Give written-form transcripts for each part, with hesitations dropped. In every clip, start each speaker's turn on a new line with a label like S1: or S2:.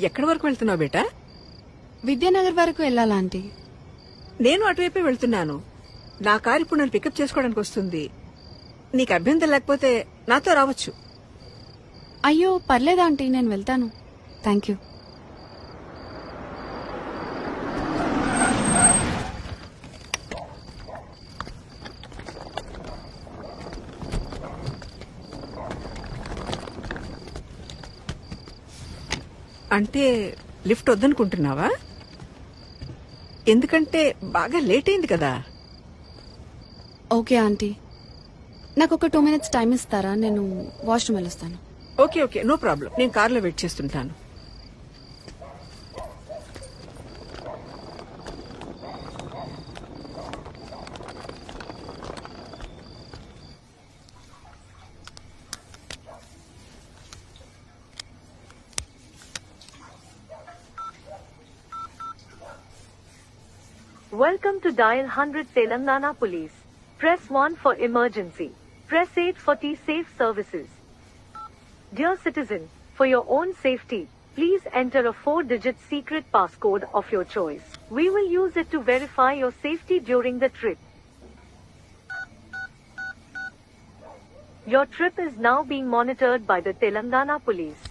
S1: ఎక్కడి వరకు వెళ్తున్నావు బేటా?
S2: విద్యానగర్ వరకు వెళ్ళాలా ఆంటీ?
S1: నేను అటువైపే వెళ్తున్నాను. నా కారు ఇప్పుడు నన్ను పికప్ చేసుకోవడానికి వస్తుంది. నీకు అభ్యంతరం లేకపోతే నాతో రావచ్చు.
S2: అయ్యో పర్లేదా ఆంటీ, నేను వెళ్తాను. Thank you.
S1: అంటే లిఫ్ట్ వద్దనుకుంటున్నావా? ఎందుకంటే బాగా లేట్ అయింది కదా.
S2: ఓకే ఆంటీ, నాకు ఒక 2 minutes టైం ఇస్తారా? నేను వాష్రూమ్ వెళ్ళొస్తాను.
S1: Okay okay, no problem. నేను కార్లో వెయిట్ చేస్తుంటాను.
S3: Welcome to Dial 100 Telangana Police. Press 1 for emergency. Press 8 for T-Safe services. Dear citizen, for your own safety, please enter a 4-digit secret passcode of your choice. We will use it to verify your safety during the trip. Your trip is now being monitored by the Telangana Police.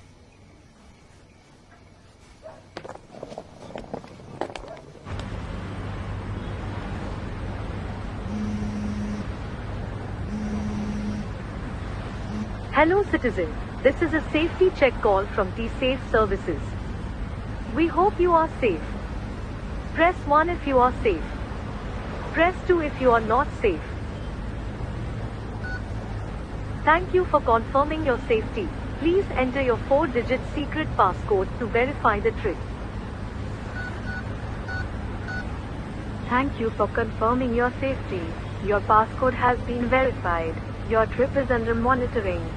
S3: Hello citizen, this is a safety check call from T-Safe services. We hope you are safe. Press 1 if you are safe. Press 2 if you are not safe. Thank you for confirming your safety. Please enter your 4-digit secret passcode to verify the trip. Thank you for confirming your safety. Your passcode has been verified. Your trip is under monitoring.